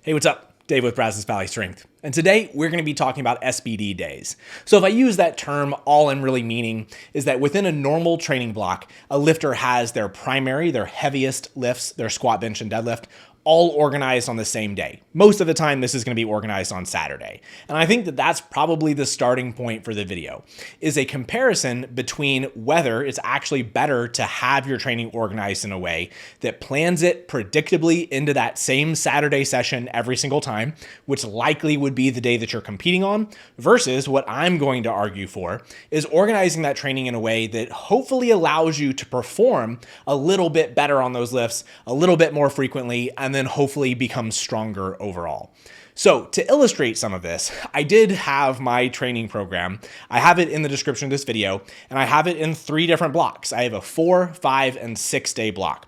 Hey, what's up? Dave with Brazos Valley Strength. And today we're going to be talking about SBD days. So if I use that term, all I'm really meaning is that within a normal training block, a lifter has their primary, their heaviest lifts, their squat, bench, and deadlift, all organized on the same day. Most of the time, this is going to be organized on Saturday. And I think that that's probably the starting point for the video, is a comparison between whether it's actually better to have your training organized in a way that plans it predictably into that same Saturday session every single time, which likely would be the day that you're competing on, versus what I'm going to argue for is organizing that training in a way that hopefully allows you to perform a little bit better on those lifts, a little bit more frequently, and then hopefully become stronger overall. So to illustrate some of this, I did have my training program. I have it in the description of this video, and I have it in 3 different blocks. I have a 4, 5, and 6 day block.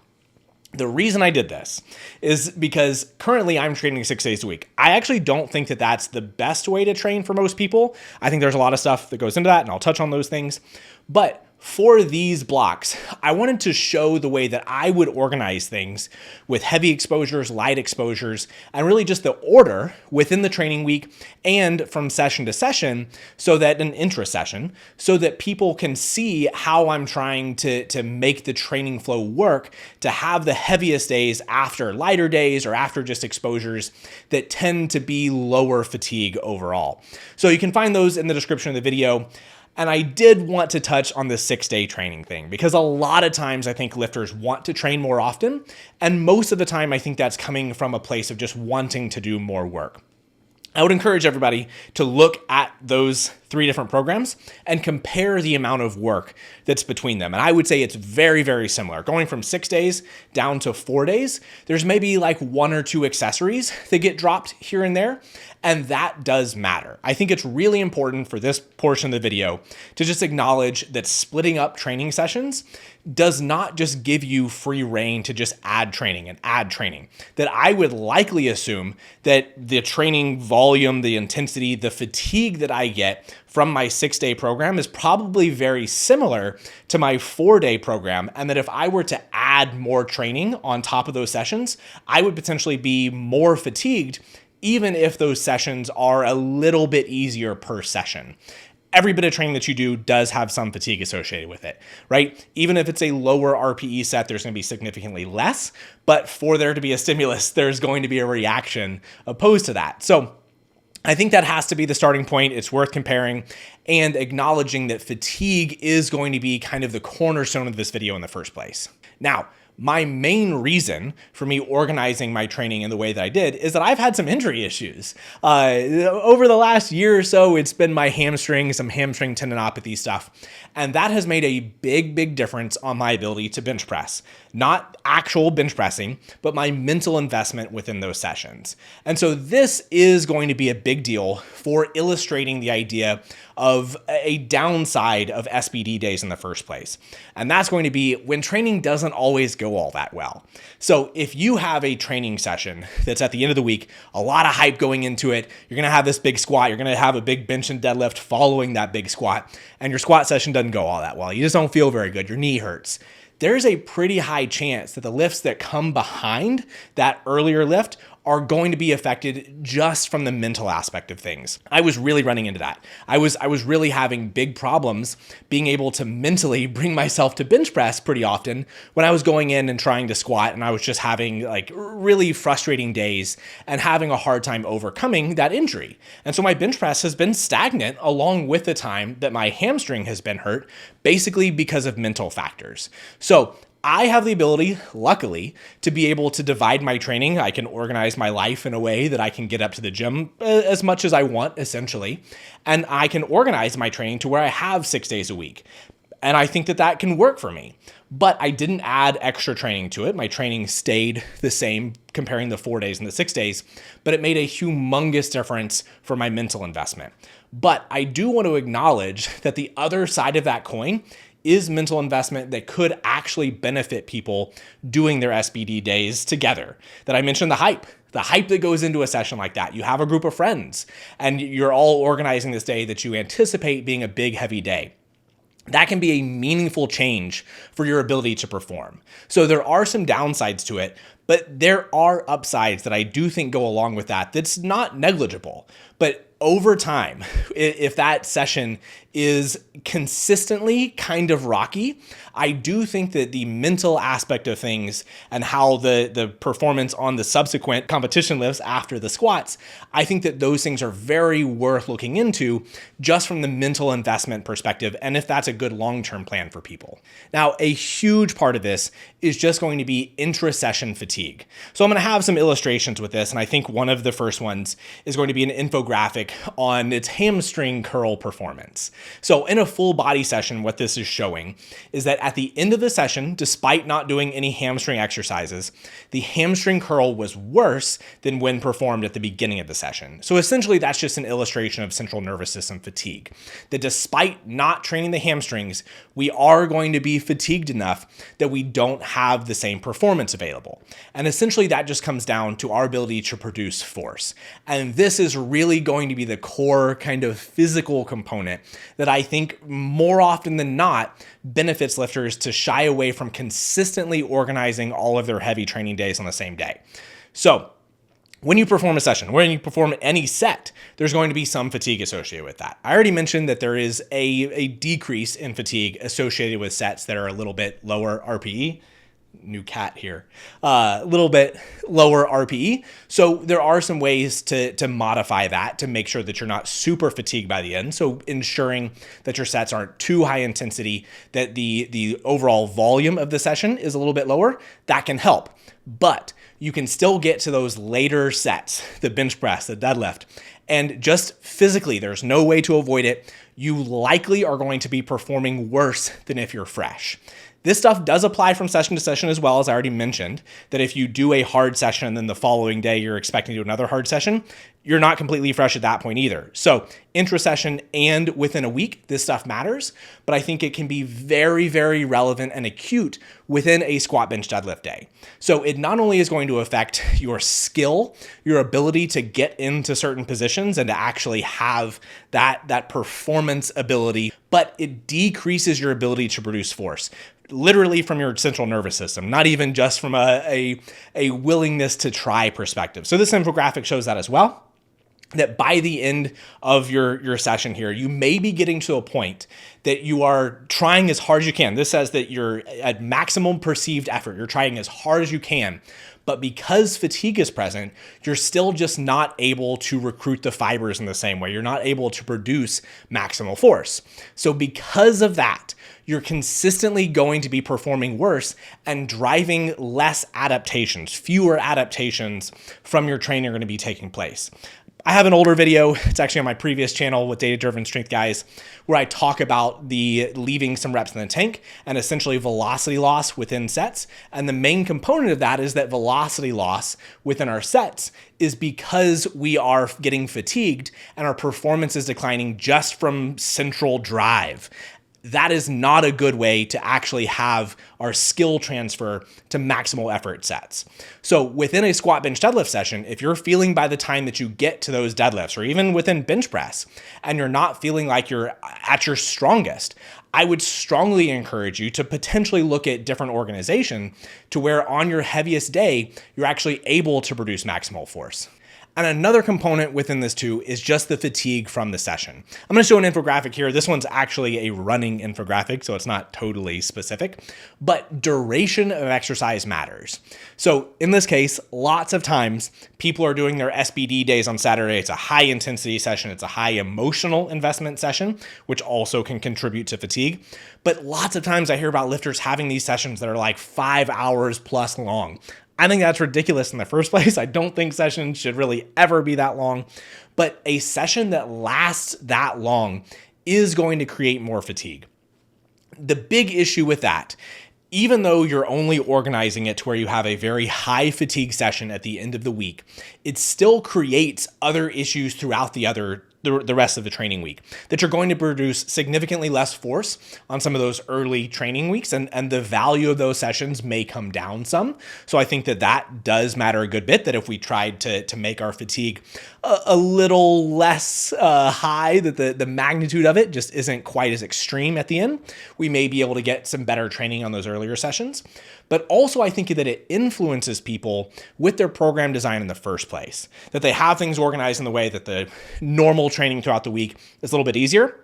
The reason I did this is because currently I'm training 6 days a week. I actually don't think that that's the best way to train for most people. I think there's a lot of stuff that goes into that, and I'll touch on those things. But for these blocks, I wanted to show the way that I would organize things with heavy exposures, light exposures, and really just the order within the training week and from session to session, so that an intra-session, so that people can see how I'm trying to make the training flow work to have the heaviest days after lighter days or after just exposures that tend to be lower fatigue overall. So you can find those in the description of the video. And I did want to touch on the 6-day training thing because a lot of times I think lifters want to train more often. And most of the time, I think that's coming from a place of just wanting to do more work. I would encourage everybody to look at those 3 different programs and compare the amount of work that's between them. And I would say it's very, very similar. Going from 6 days down to 4 days, there's maybe like 1 or 2 accessories that get dropped here and there. And that does matter. I think it's really important for this portion of the video to just acknowledge that splitting up training sessions does not just give you free reign to just add training and add training. That I would likely assume that the training volume, the intensity, the fatigue that I get from my 6-day program is probably very similar to my 4-day program. And that if I were to add more training on top of those sessions, I would potentially be more fatigued, even if those sessions are a little bit easier per session. Every bit of training that you do does have some fatigue associated with it, right? Even if it's a lower RPE set, there's going to be significantly less, but for there to be a stimulus, there's going to be a reaction opposed to that. So I think that has to be the starting point. It's worth comparing and acknowledging that fatigue is going to be kind of the cornerstone of this video in the first place. Now, my main reason for me organizing my training in the way that I did is that I've had some injury issues. Over the last year or so, it's been my hamstring, some hamstring tendinopathy stuff. And that has made a big, big difference on my ability to bench press. Not actual bench pressing, but my mental investment within those sessions. And so this is going to be a big deal for illustrating the idea of a downside of SBD days in the first place. And that's going to be when training doesn't always go all that well. So if you have a training session that's at the end of the week, a lot of hype going into it, you're going to have this big squat, you're going to have a big bench and deadlift following that big squat, and your squat session doesn't go all that well. You just don't feel very good. Your knee hurts. There's a pretty high chance that the lifts that come behind that earlier lift are going to be affected just from the mental aspect of things. I was really running into that. I was really having big problems being able to mentally bring myself to bench press pretty often when I was going in and trying to squat, and I was just having like really frustrating days and having a hard time overcoming that injury. And so my bench press has been stagnant along with the time that my hamstring has been hurt, basically because of mental factors. So I have the ability, luckily, to be able to divide my training. I can organize my life in a way that I can get up to the gym as much as I want, essentially. And I can organize my training to where I have 6 days a week. And I think that that can work for me. But I didn't add extra training to it. My training stayed the same comparing the 4 days and the 6 days, but it made a humongous difference for my mental investment. But I do want to acknowledge that the other side of that coin is mental investment that could actually benefit people doing their SBD days together. That I mentioned the hype that goes into a session like that. You have a group of friends and you're all organizing this day that you anticipate being a big, heavy day. that can be a meaningful change for your ability to perform. So there are some downsides to it, But there are upsides that I do think go along with that that's not negligible. But over time, if that session is consistently kind of rocky, I do think that the mental aspect of things and how the performance on the subsequent competition lifts after the squats, I think that those things are very worth looking into just from the mental investment perspective, and if that's a good long-term plan for people. Now, a huge part of this is just going to be intra-session fatigue. So I'm going to have some illustrations with this, and I think one of the first ones is going to be an infographic on its hamstring curl performance. So in a full body session, what this is showing is that at the end of the session, despite not doing any hamstring exercises, the hamstring curl was worse than when performed at the beginning of the session. So essentially, that's just an illustration of central nervous system fatigue, that despite not training the hamstrings, we are going to be fatigued enough that we don't have the same performance available. And essentially, that just comes down to our ability to produce force. And this is really going to be the core kind of physical component that I think more often than not benefits lifters to shy away from consistently organizing all of their heavy training days on the same day. So when you perform a session, when you perform any set, there's going to be some fatigue associated with that. I already mentioned that there is a decrease in fatigue associated with sets that are a little bit lower RPE. New cat here, a little bit lower RPE. So there are some ways to modify that to make sure that you're not super fatigued by the end. So ensuring that your sets aren't too high intensity, that the overall volume of the session is a little bit lower, that can help. But you can still get to those later sets, the bench press, the deadlift, and just physically, there's no way to avoid it. You likely are going to be performing worse than if you're fresh. This stuff does apply from session to session as well, as I already mentioned, that if you do a hard session and then the following day you're expecting to do another hard session, you're not completely fresh at that point either. So intra-session and within a week, this stuff matters, but I think it can be very, very relevant and acute within a squat, bench, deadlift day. So it not only is going to affect your skill, your ability to get into certain positions and to actually have that performance ability, but it decreases your ability to produce force, literally from your central nervous system, not even just from a willingness to try perspective. So this infographic shows that as well, that by the end of your session here, you may be getting to a point that you are trying as hard as you can. This says that you're at maximum perceived effort. You're trying as hard as you can. But because fatigue is present, you're still just not able to recruit the fibers in the same way. You're not able to produce maximal force. So because of that, you're consistently going to be performing worse and driving less adaptations, fewer adaptations from your training are going to be taking place. I have an older video, it's actually on my previous channel with Data-Driven Strength Guys, where I talk about the leaving some reps in the tank and essentially velocity loss within sets. And the main component of that is that velocity loss within our sets is because we are getting fatigued and our performance is declining just from central drive. That is not a good way to actually have our skill transfer to maximal effort sets. So within a squat, bench, deadlift session, if you're feeling by the time that you get to those deadlifts, or even within bench press, and you're not feeling like you're at your strongest, I would strongly encourage you to potentially look at different organization to where on your heaviest day, you're actually able to produce maximal force. And another component within this too is just the fatigue from the session. I'm going to show an infographic here. This one's actually a running infographic, so it's not totally specific, but duration of exercise matters. So in this case, lots of times people are doing their SBD days on Saturday. It's a high intensity session. It's a high emotional investment session, which also can contribute to fatigue. But lots of times I hear about lifters having these sessions that are like 5 hours plus long. I think that's ridiculous in the first place. I don't think sessions should really ever be that long, but a session that lasts that long is going to create more fatigue. The big issue with that, even though you're only organizing it to where you have a very high fatigue session at the end of the week, it still creates other issues throughout the rest of the training week, that you're going to produce significantly less force on some of those early training weeks, and the value of those sessions may come down some. So I think that does matter a good bit, that if we tried to make our fatigue a little less high, that the magnitude of it just isn't quite as extreme at the end, we may be able to get some better training on those earlier sessions. but also I think that it influences people with their program design in the first place, that they have things organized in the way that the normal training throughout the week is a little bit easier.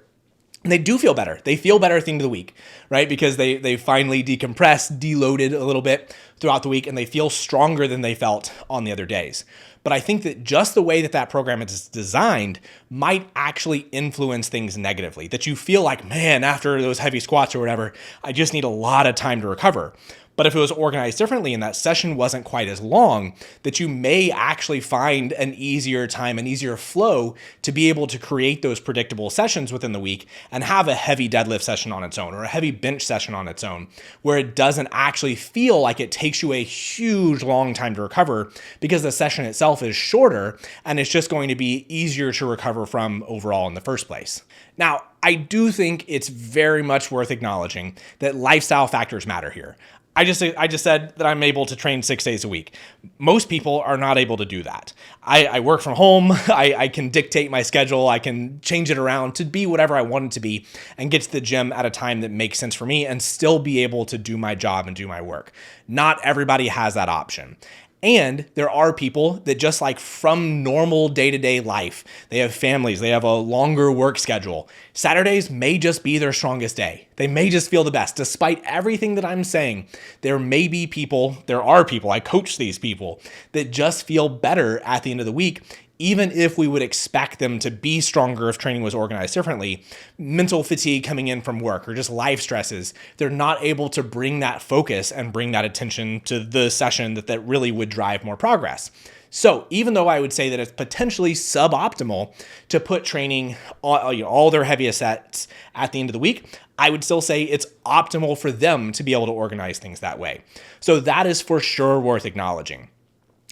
And they do feel better. They feel better at the end of the week, right? Because they finally decompressed, deloaded a little bit throughout the week, and they feel stronger than they felt on the other days. But I think that just the way that that program is designed might actually influence things negatively, that you feel like, man, after those heavy squats or whatever, I just need a lot of time to recover. But if it was organized differently and that session wasn't quite as long, that you may actually find an easier time, an easier flow to be able to create those predictable sessions within the week and have a heavy deadlift session on its own or a heavy bench session on its own, where it doesn't actually feel like it takes you a huge long time to recover because the session itself is shorter and it's just going to be easier to recover from overall in the first place. Now, I do think it's very much worth acknowledging that lifestyle factors matter here. I just said that I'm able to train 6 days a week. Most people are not able to do that. I work from home. I can dictate my schedule. I can change it around to be whatever I want it to be and get to the gym at a time that makes sense for me and still be able to do my job and do my work. Not everybody has that option. And there are people that just like from normal day-to-day life, they have families, they have a longer work schedule. Saturdays may just be their strongest day. They may just feel the best. Despite everything that I'm saying, there are people, I coach these people that just feel better at the end of the week, even if we would expect them to be stronger if training was organized differently. Mental fatigue coming in from work or just life stresses, they're not able to bring that focus and bring that attention to the session that really would drive more progress. So even though I would say that it's potentially suboptimal to put training, all their heaviest sets at the end of the week, I would still say it's optimal for them to be able to organize things that way. So that is for sure worth acknowledging.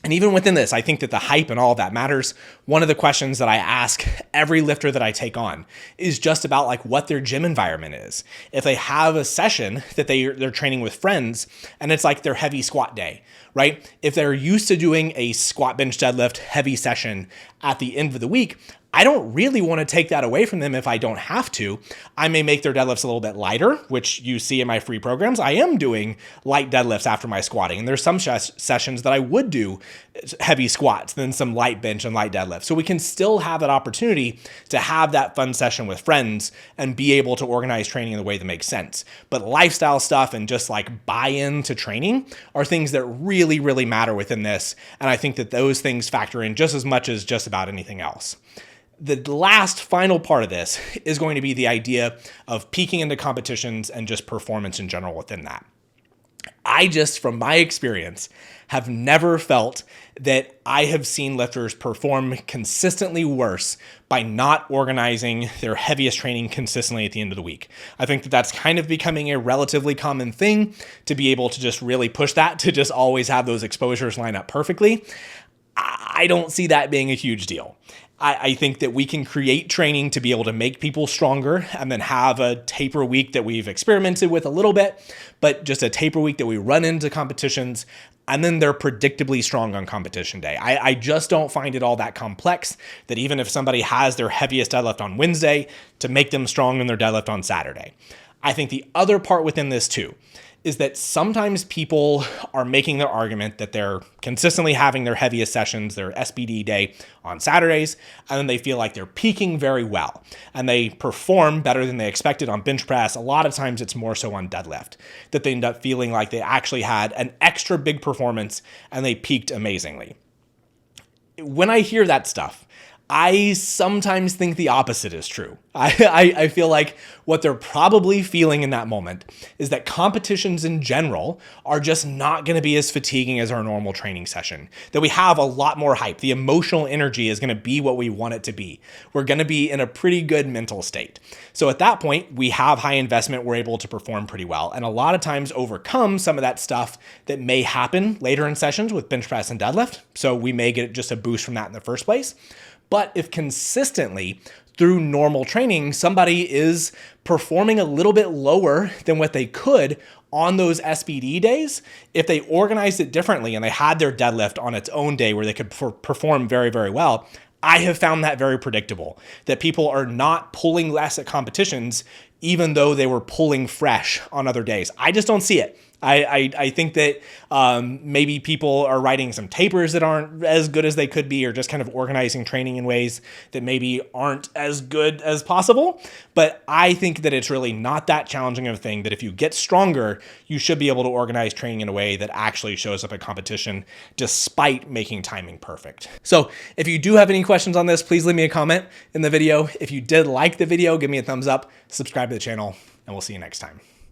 And even within this, I think that the hype and all of that matters. One of the questions that I ask every lifter that I take on is just about like what their gym environment is. If they have a session that they're training with friends and it's like their heavy squat day, right? If they're used to doing a squat, bench, deadlift heavy session at the end of the week, I don't really want to take that away from them if I don't have to. I may make their deadlifts a little bit lighter, which you see in my free programs. I am doing light deadlifts after my squatting, and there's some sessions that I would do heavy squats, then some light bench and light deadlift. So we can still have that opportunity to have that fun session with friends and be able to organize training in the way that makes sense. But lifestyle stuff and just like buy-in to training are things that really, really matter within this. And I think that those things factor in just as much as just about anything else. The last final part of this is going to be the idea of peaking into competitions and just performance in general within that. I just, from my experience, have never felt that I have seen lifters perform consistently worse by not organizing their heaviest training consistently at the end of the week. I think that that's kind of becoming a relatively common thing to be able to just really push that, to just always have those exposures line up perfectly. I don't see that being a huge deal. I think that we can create training to be able to make people stronger and then have a taper week that we've experimented with a little bit, but just a taper week that we run into competitions and then they're predictably strong on competition day. I just don't find it all that complex that even if somebody has their heaviest deadlift on Wednesday, to make them strong in their deadlift on Saturday. I think the other part within this too is that sometimes people are making their argument that they're consistently having their heaviest sessions, their SBD day on Saturdays, and then they feel like they're peaking very well and they perform better than they expected on bench press. A lot of times it's more so on deadlift that they end up feeling like they actually had an extra big performance and they peaked amazingly. When I hear that stuff, I sometimes think the opposite is true. I feel like what they're probably feeling in that moment is that competitions in general are just not going to be as fatiguing as our normal training session, that we have a lot more hype. The emotional energy is going to be what we want it to be. We're going to be in a pretty good mental state. So at that point, we have high investment. We're able to perform pretty well and a lot of times overcome some of that stuff that may happen later in sessions with bench press and deadlift. So we may get just a boost from that in the first place. But if consistently through normal training, somebody is performing a little bit lower than what they could on those SBD days, if they organized it differently and they had their deadlift on its own day where they could perform very, very well, I have found that very predictable, that people are not pulling less at competitions, even though they were pulling fresh on other days. I just don't see it. I think that maybe people are writing some tapers that aren't as good as they could be, or just kind of organizing training in ways that maybe aren't as good as possible. But I think that it's really not that challenging of a thing, that if you get stronger, you should be able to organize training in a way that actually shows up at competition despite making timing perfect. So if you do have any questions on this, please leave me a comment in the video. If you did like the video, give me a thumbs up, subscribe to the channel, and we'll see you next time.